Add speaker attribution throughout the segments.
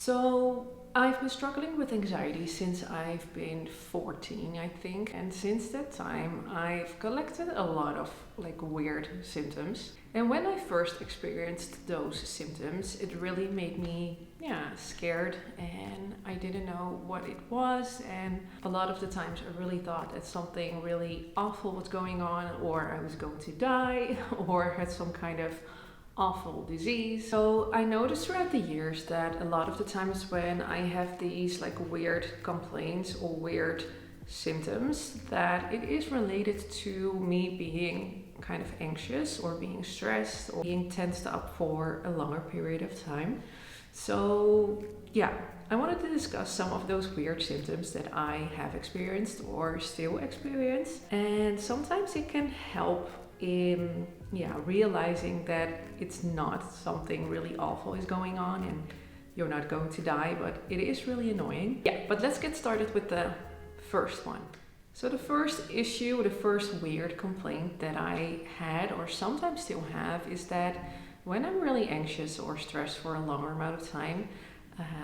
Speaker 1: So I've been struggling with anxiety since I've been 14, I think. And since that time, I've collected a lot of weird symptoms. And when I first experienced those symptoms, it really made me, scared. And I didn't know what it was. And a lot of the times I really thought that something really awful was going on, or I was going to die, or had some kind of awful disease. So I noticed throughout the years that a lot of the times when I have these weird complaints or weird symptoms, that it is related to me being kind of anxious or being stressed or being tensed up for a longer period of time. So I wanted to discuss some of those weird symptoms that I have experienced or still experience, and sometimes it can help in realizing that it's not something really awful is going on and you're not going to die, but it is really annoying. But let's get started with the first one. So the first issue, the first weird complaint that I had or sometimes still have is that when I'm really anxious or stressed for a longer amount of time,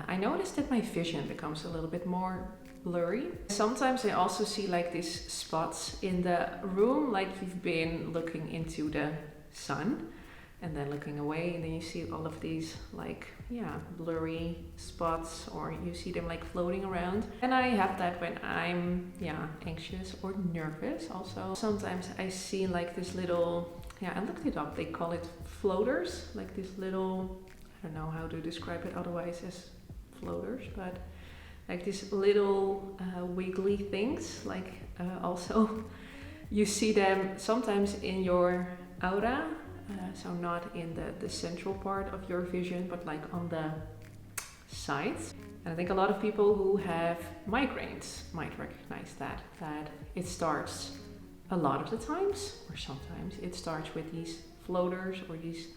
Speaker 1: I notice that my vision becomes a little bit more blurry. Sometimes I also see these spots in the room, like you've been looking into the sun and then looking away, and then you see all of these blurry spots, or you see them floating around. And I have that when I'm anxious or nervous also. Sometimes I see this little, I looked it up, they call it floaters, this little, I don't know how to describe it otherwise as floaters, but these little wiggly things, also you see them sometimes in your aura, so not in the central part of your vision, but on the sides. And I think a lot of people who have migraines might recognize that it starts a lot of the times, or sometimes it starts with these floaters or these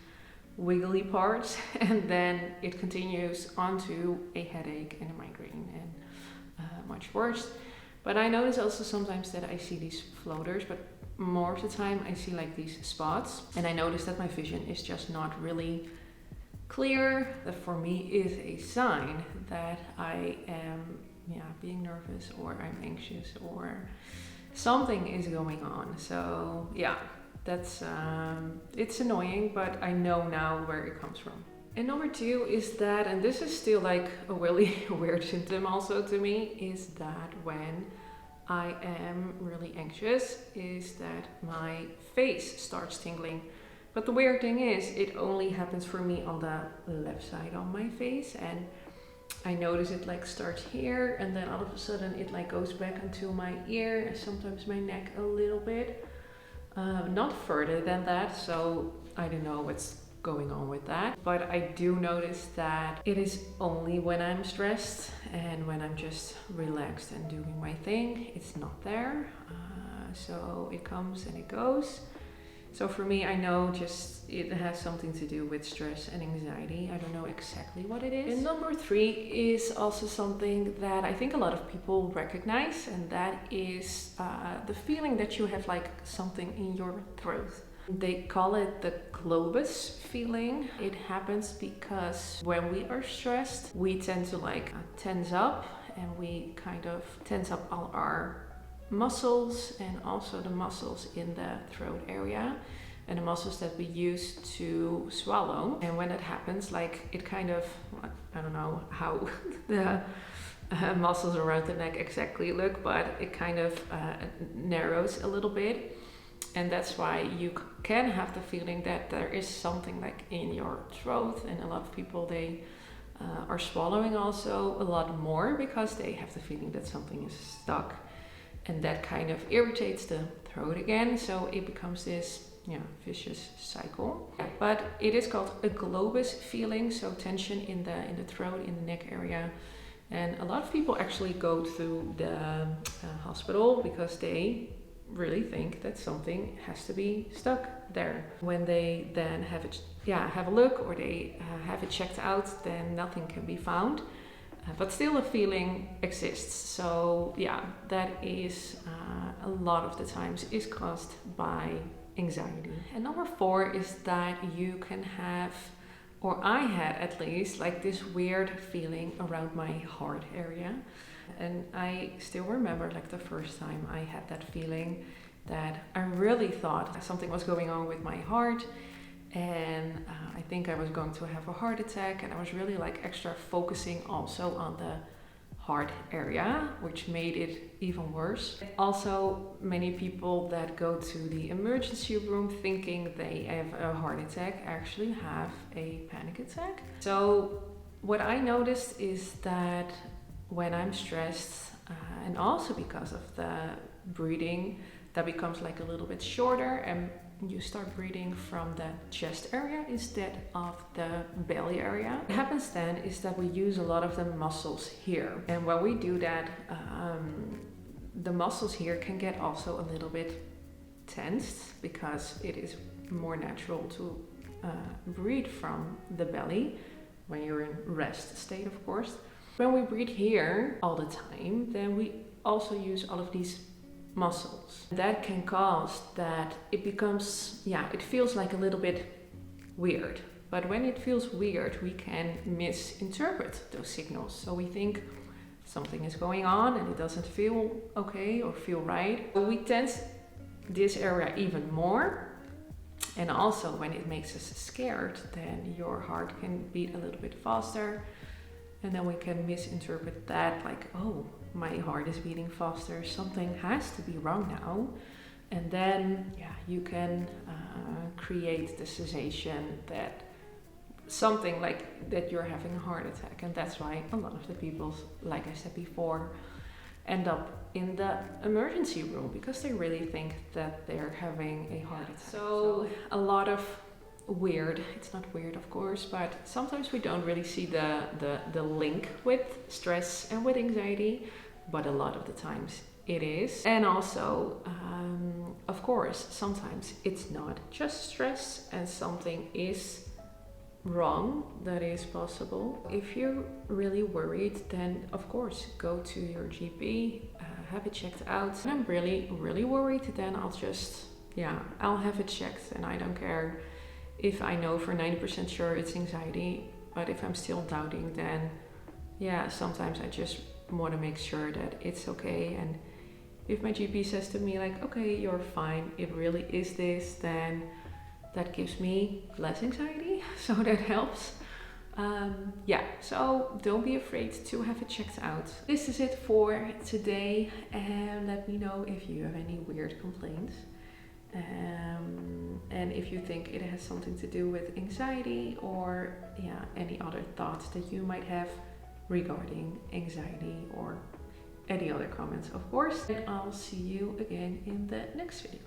Speaker 1: wiggly parts, and then it continues onto a headache and a migraine, and much worse. But I notice also sometimes that I see these floaters, but more of the time I see these spots, and I notice that my vision is just not really clear. That for me is a sign that I am being nervous, or I'm anxious, or something is going on. So that's it's annoying, but I know now where it comes from. And number two is that, and this is still a really weird symptom also to me, is that when I am really anxious, is that my face starts tingling. But the weird thing is, it only happens for me on the left side of my face, and I notice it starts here, and then all of a sudden it goes back into my ear, and sometimes my neck a little bit. Not further than that, so I don't know what's going on with that. But I do notice that it is only when I'm stressed and when I'm just relaxed and doing my thing, it's not there. So it comes and it goes. So for me, I know just it has something to do with stress and anxiety. I don't know exactly what it is. And number three is also something that I think a lot of people recognize, and that is the feeling that you have something in your throat. They call it the globus feeling. It happens because when we are stressed, we tend to tense up, and we kind of tense up all our muscles, and also the muscles in the throat area, and the muscles that we use to swallow. And when that happens, it kind of, I don't know how the muscles around the neck exactly look, but it kind of narrows a little bit. And that's why you can have the feeling that there is something in your throat. And a lot of people, they are swallowing also a lot more because they have the feeling that something is stuck. And that kind of irritates the throat again, so it becomes this vicious cycle. But it is called a globus feeling, so tension in the throat, in the neck area. And a lot of people actually go to the hospital because they really think that something has to be stuck there. When they then have a look, or they have it checked out, then nothing can be found. But still a feeling exists. So that is a lot of the times is caused by anxiety. And number four is that you can have or I had at least, like this weird feeling around my heart area. And I still remember like the first time I had that feeling that I really thought something was going on with my heart, and I think I was going to have a heart attack, and I was really like extra focusing also on the heart area, which made it even worse. Also, many people that go to the emergency room thinking they have a heart attack actually have a panic attack. So what I noticed is that when I'm stressed, and also because of the breathing that becomes like a little bit shorter, and you start breathing from the chest area instead of the belly area. What happens then is that we use a lot of the muscles here. And when we do that, the muscles here can get also a little bit tensed because it is more natural to breathe from the belly when you're in rest state, of course. When we breathe here all the time, then we also use all of these muscles. That can cause that it becomes, it feels like a little bit weird. But when it feels weird, we can misinterpret those signals. So we think something is going on and it doesn't feel okay or feel right. We tense this area even more. And also when it makes us scared, then your heart can beat a little bit faster. And then we can misinterpret that like, oh, my heart is beating faster, something has to be wrong now. And then you can create the sensation that something like that you're having a heart attack. And that's why a lot of the people, like I said before, end up in the emergency room because they really think that they're having a heart attack. So a lot of weird, it's not weird of course, but sometimes we don't really see the link with stress and with anxiety, but a lot of the times it is. And also of course sometimes it's not just stress and something is wrong. That is possible. If you're really worried, then of course go to your GP, have it checked out. And I'm really worried, then I'll have it checked, and I don't care if I know for 90% sure it's anxiety. But if I'm still doubting, then sometimes I just want to make sure that it's okay. And if my GP says to me like, okay, you're fine, it really is this, then that gives me less anxiety, so that helps. So don't be afraid to have it checked out. This is it for today, and let me know if you have any weird complaints. And if you think it has something to do with anxiety or any other thoughts that you might have regarding anxiety or any other comments, of course. And I'll see you again in the next video.